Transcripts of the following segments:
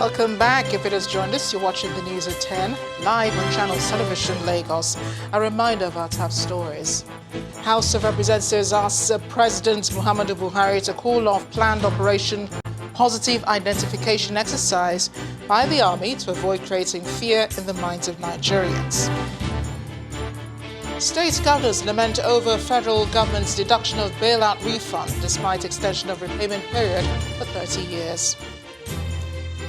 Welcome back. If it has joined us, you're watching the news at 10, live on Channels Television Lagos. A reminder of our top stories. House of Representatives asks President Muhammadu Buhari to call off planned Operation Positive Identification exercise by the army to avoid creating fear in the minds of Nigerians. State governors lament over federal government's deduction of bailout refund despite extension of repayment period for 30 years.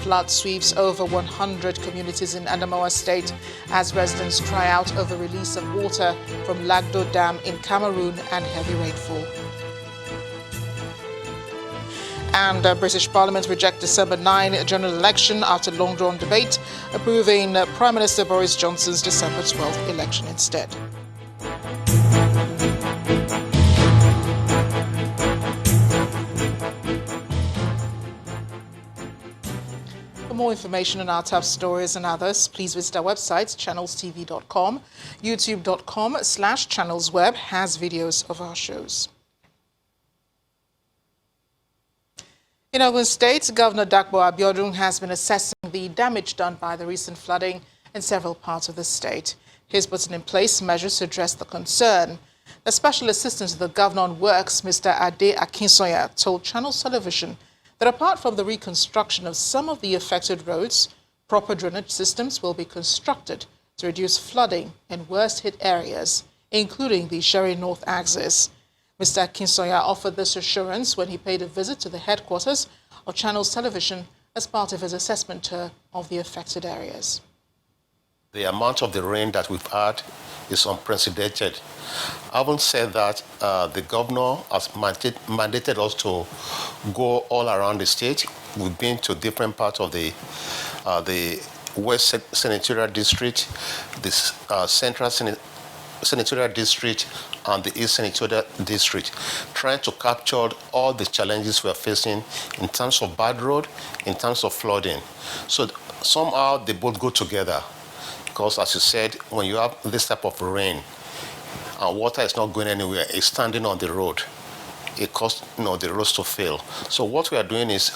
Flood sweeps over 100 communities in Adamawa State as residents cry out over release of water from Lagdo Dam in Cameroon and heavy rainfall. And British Parliament reject December 9 general election after long-drawn debate, approving Prime Minister Boris Johnson's December 12 election instead. For more information on our top stories and others, please visit our website, channelstv.com. YouTube.com/channelsweb has videos of our shows. In Ogun State, Governor Dakpo Abiodun has been assessing the damage done by the recent flooding in several parts of the state. He's putting in place measures to address the concern. The Special Assistant to the Governor on Works, Mr. Ade Akinsoya, told Channels Television that apart from the reconstruction of some of the affected roads, proper drainage systems will be constructed to reduce flooding in worst-hit areas, including the Sherry North axis. Mr. Akinsoya offered this assurance when he paid a visit to the headquarters of Channels Television as part of his assessment tour of the affected areas. The amount of the rain that we've had is unprecedented. Having said that, the governor has mandated us to go all around the state. We've been to different parts of the West Senatorial District, the Central Senatorial District, and the East Senatorial District, trying to capture all the challenges we are facing in terms of bad road, in terms of flooding. So somehow they both go together. Because, as you said, when you have this type of rain and water is not going anywhere, it's standing on the road, it causes the roads to fail. So what we are doing is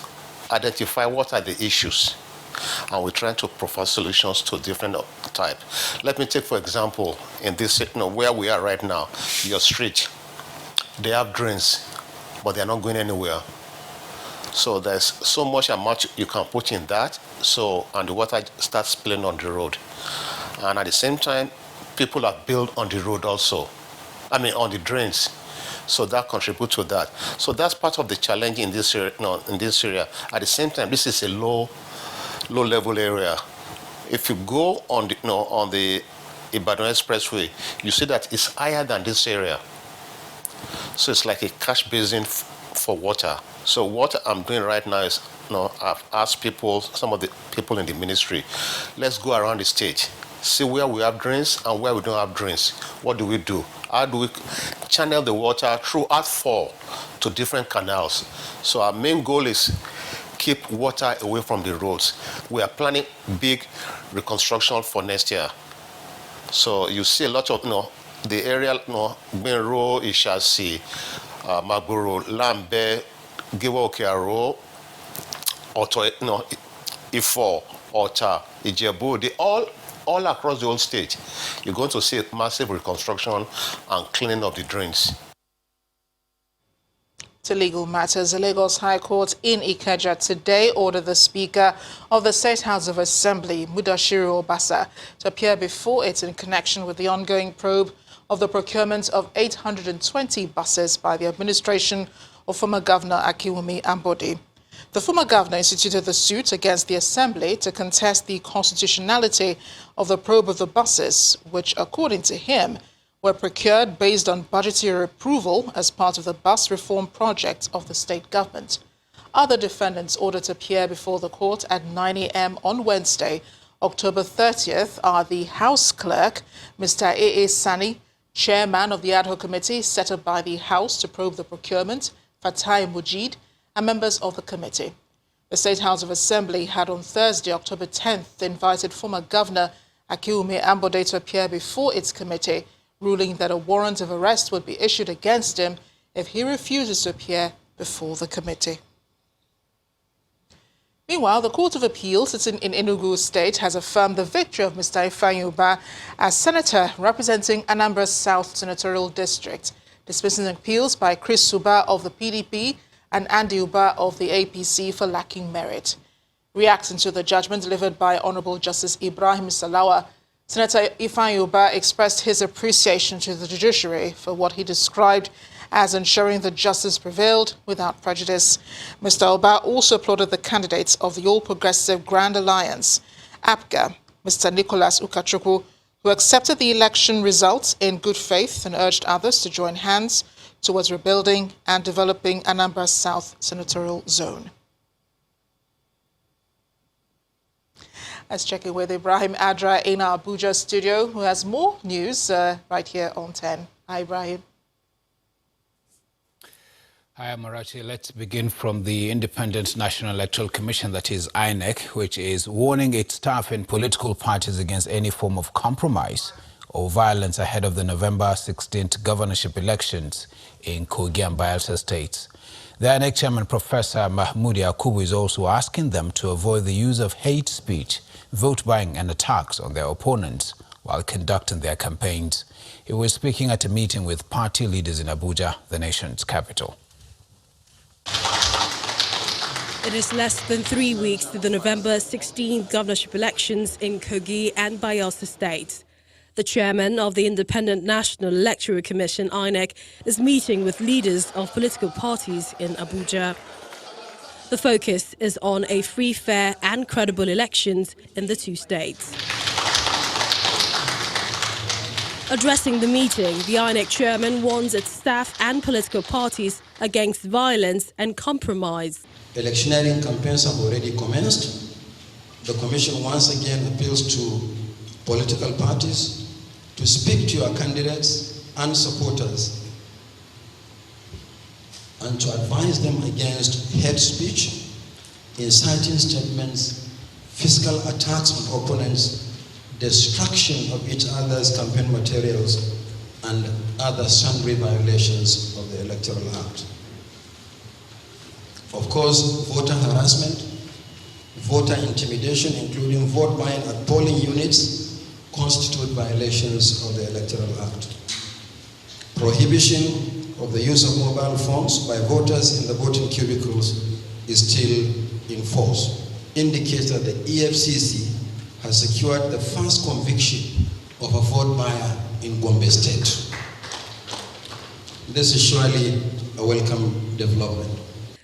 identify what are the issues, and we're trying to provide solutions to different types. Let me take, for example, in this, where we are right now, your street, they have drains, but they're not going anywhere. So there's so much amount you can put in that, and the water starts spilling on the road. And at the same time, people are built on the road also. On the drains. So that contributes to that. So that's part of the challenge in this area. At the same time, this is a low-level area. If you go on the Ibadan Expressway, you see that it's higher than this area. So it's like a cash basin for water. So what I'm doing right now is, I've asked some of the people in the ministry, let's go around the state, see where we have drains and where we don't have drains. What do we do? How do we channel the water through outfall to different canals? So our main goal is keep water away from the roads. We are planning big reconstruction for next year. So you see a lot of, the area, Benro, Ishasi, Magboro, Lambe, Giwokiaro, Ifo, Ota, Ijebu, they all across the whole state. You're going to see a massive reconstruction and cleaning of the drains. To legal matters, the Lagos High Court in Ikeja today ordered the Speaker of the State House of Assembly, Mudashiru Obasa, to appear before it in connection with the ongoing probe of the procurement of 820 buses by the administration of former Governor Akiwumi Ambode. The former governor instituted the suit against the Assembly to contest the constitutionality of the probe of the buses, which, according to him, were procured based on budgetary approval as part of the bus reform project of the state government. Other defendants ordered to appear before the court at 9 a.m. on Wednesday, October 30th, are the House Clerk, Mr. A.A. Sani, Chairman of the ad hoc committee set up by the House to probe the procurement, Fatai Mujid, and members of the committee. The State House of Assembly had on Thursday, October 10th, invited former Governor Akiwumi Ambode to appear before its committee, ruling that a warrant of arrest would be issued against him if he refuses to appear before the committee. Meanwhile, the Court of Appeal sitting in Enugu State has affirmed the victory of Mr. Ifeanyi Ubah as senator representing Anambra South Senatorial District, dismissing appeals by Chris Ubah of the PDP and Andy Ubah of the APC for lacking merit. Reacting to the judgment delivered by Honorable Justice Ibrahim Salawa, Senator Ifeanyi Ubah expressed his appreciation to the judiciary for what he described as ensuring that justice prevailed without prejudice. Mr. Ubah also applauded the candidates of the All Progressive Grand Alliance, APGA, Mr. Nicholas Ukachukwu, who accepted the election results in good faith and urged others to join hands towards rebuilding and developing Anambra South Senatorial Zone. Let's check in with Ibrahim Adra in our Abuja studio, who has more news right here on 10. Hi, Ibrahim. Hi, Amarachi. Let's begin from the Independent National Electoral Commission, that is INEC, which is warning its staff and political parties against any form of compromise or violence ahead of the November 16th governorship elections in Kogi and Bayelsa states. The INEC chairman, Professor Mahmoud Yakubu, is also asking them to avoid the use of hate speech, vote buying and attacks on their opponents while conducting their campaigns. He was speaking at a meeting with party leaders in Abuja, the nation's capital. It is less than 3 weeks to the November 16th governorship elections in Kogi and Bayelsa states. The chairman of the Independent National Electoral Commission, INEC, is meeting with leaders of political parties in Abuja. The focus is on a free, fair and credible elections in the two states. Addressing the meeting, the INEC chairman warns its staff and political parties against violence and compromise. Electioneering campaigns have already commenced. The Commission once again appeals to political parties to speak to your candidates and supporters and to advise them against hate speech, inciting statements, physical attacks on opponents, destruction of each other's campaign materials, and other sundry violations of the Electoral Act. Of course, voter harassment, voter intimidation, including vote buying at polling units, constitute violations of the Electoral Act. Prohibition of the use of mobile phones by voters in the voting cubicles is still in force. Indicates that the EFCC has secured the first conviction of a vote buyer in Gombe State. This is surely a welcome development.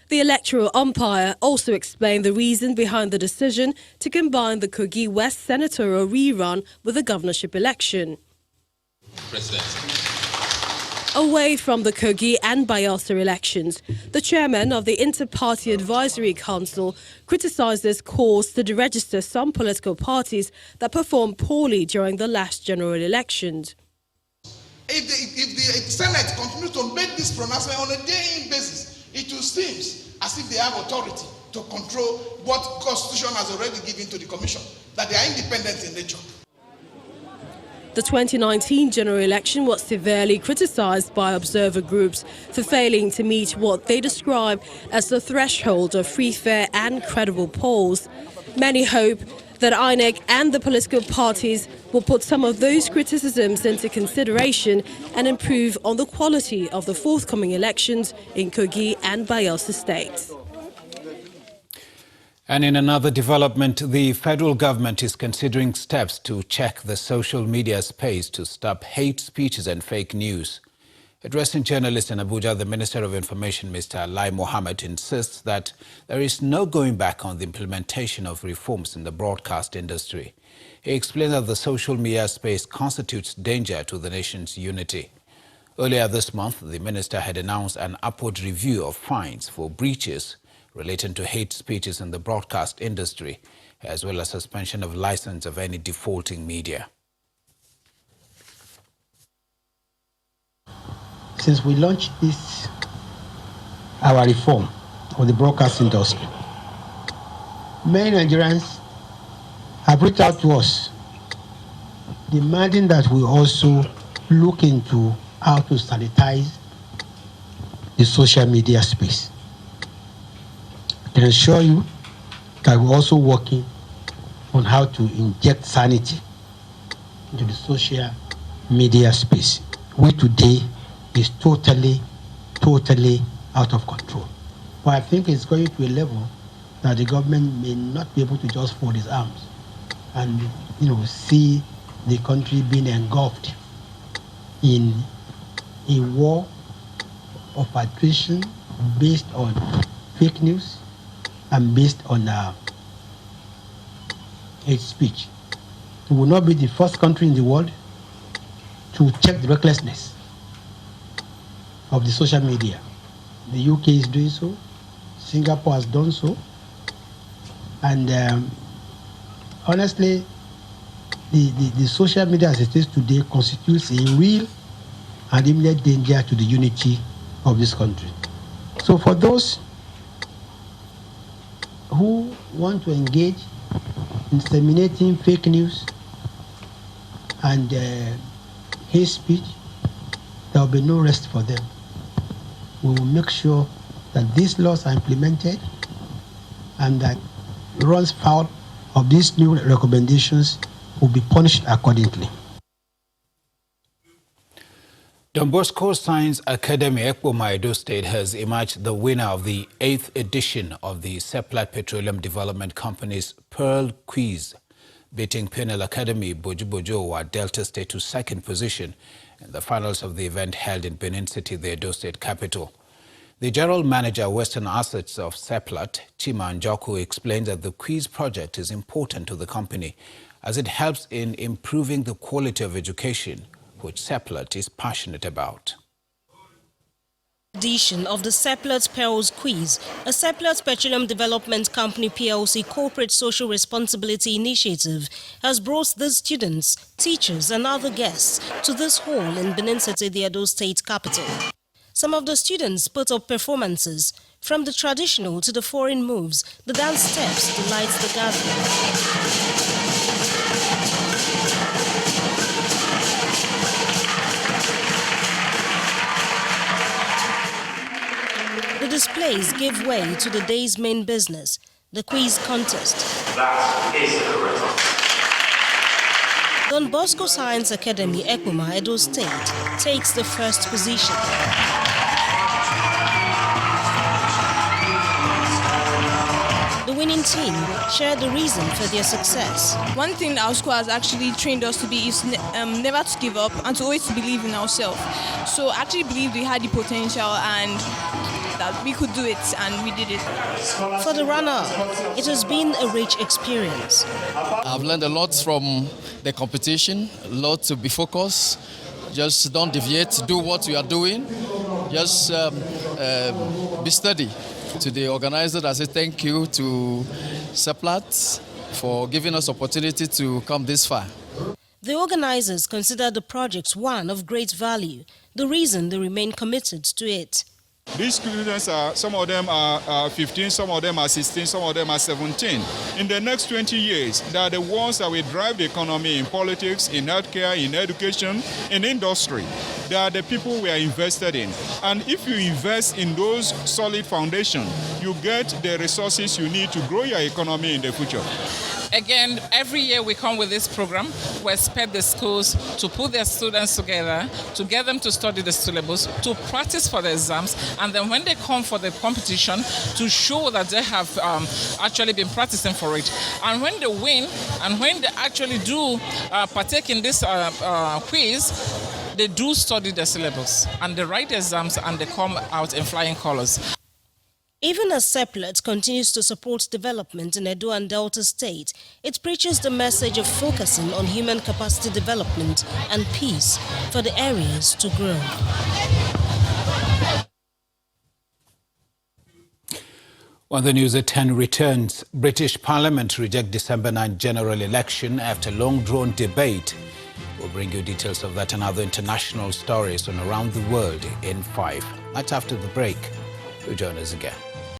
The electoral umpire also explained the reason behind the decision to combine the Kogi West senatorial rerun with the governorship election. President. Away from the Kogi and Bayelsa elections, the chairman of the Inter-Party Advisory Council criticizes calls to deregister some political parties that performed poorly during the last general elections. If the Senate continues to make this pronouncement on a day-in basis, it will seem as if they have authority to control what Constitution has already given to the Commission, that they are independent in nature. The 2019 general election was severely criticized by observer groups for failing to meet what they describe as the threshold of free, fair and credible polls. Many hope that INEC and the political parties will put some of those criticisms into consideration and improve on the quality of the forthcoming elections in Kogi and Bayelsa states. And in another development, the federal government is considering steps to check the social media space to stop hate speeches and fake news. Addressing journalists in Abuja, the Minister of Information, Mr. Lai Mohammed, insists that there is no going back on the implementation of reforms in the broadcast industry. He explained that the social media space constitutes danger to the nation's unity. Earlier this month, the minister had announced an upward review of fines for breaches relating to hate speeches in the broadcast industry, as well as suspension of license of any defaulting media. Since we launched our reform of the broadcast industry, many Nigerians have reached out to us demanding that we also look into how to sanitize the social media space. I can assure you that we're also working on how to inject sanity into the social media space, which today is totally out of control. But I think it's going to a level that the government may not be able to just fold its arms and, see the country being engulfed in a war of attrition based on fake news and based on hate speech. We will not be the first country in the world to check the recklessness of the social media. The UK is doing so. Singapore has done so. And honestly, the social media as it is today constitutes a real and immediate danger to the unity of this country. So for those who want to engage in disseminating fake news and hate speech, there will be no rest for them. We will make sure that these laws are implemented and that runs foul of these new recommendations will be punished accordingly. Don Bosco Science Academy, Ekpoma, Edo State, has emerged the winner of the 8th edition of the Seplat Petroleum Development Company's Pearl Quiz, beating Penal Academy Bojubojo Delta State to second position in the finals of the event held in Benin City, the Edo State capital. The General Manager, Western Assets of Seplat, Chima Njoku, explained that the quiz project is important to the company as it helps in improving the quality of education, which Seplat is passionate about. Edition of the Seplat Pearls Quiz, a Seplat Petroleum Development Company PLC corporate social responsibility initiative, has brought the students, teachers and other guests to this hall in Benin City, the Edo State capital. Some of the students put up performances. From the traditional to the foreign moves, the dance steps delight the gathering. The displays gave way to the day's main business, the quiz contest. That is the correct answer. Don Bosco Science Academy, Ekpoma, Edo State, takes the first position. The winning team shared the reason for their success. One thing our school has actually trained us to be is never to give up and to always believe in ourselves. So I actually believed we had the potential and that we could do it, and we did it. For the runner, it has been a rich experience. I've learned a lot from the competition, a lot to be focused. Just don't deviate, do what you are doing. Just be steady. To the organizer, I say thank you to Seplat for giving us opportunity to come this far. The organizers consider the project one of great value, the reason they remain committed to it. These students some of them are 15, some of them are 16, some of them are 17. In the next 20 years, they are the ones that will drive the economy in politics, in healthcare, in education, in industry. They are the people we are invested in. And if you invest in those solid foundations, you get the resources you need to grow your economy in the future. Again, every year we come with this program. We expect the schools to put their students together, to get them to study the syllabus, to practice for the exams, and then when they come for the competition, to show that they have actually been practicing for it. And when they win, and when they actually do partake in this quiz, they do study the syllabus, and they write the exams, and they come out in flying colors. Even as Seplat continues to support development in Edo and Delta State, it preaches the message of focusing on human capacity development and peace for the areas to grow. When the news at 10 returns, British Parliament reject December 9 general election after long-drawn debate. We'll bring you details of that and other international stories on around the world in 5. That's after the break. You'll join us again.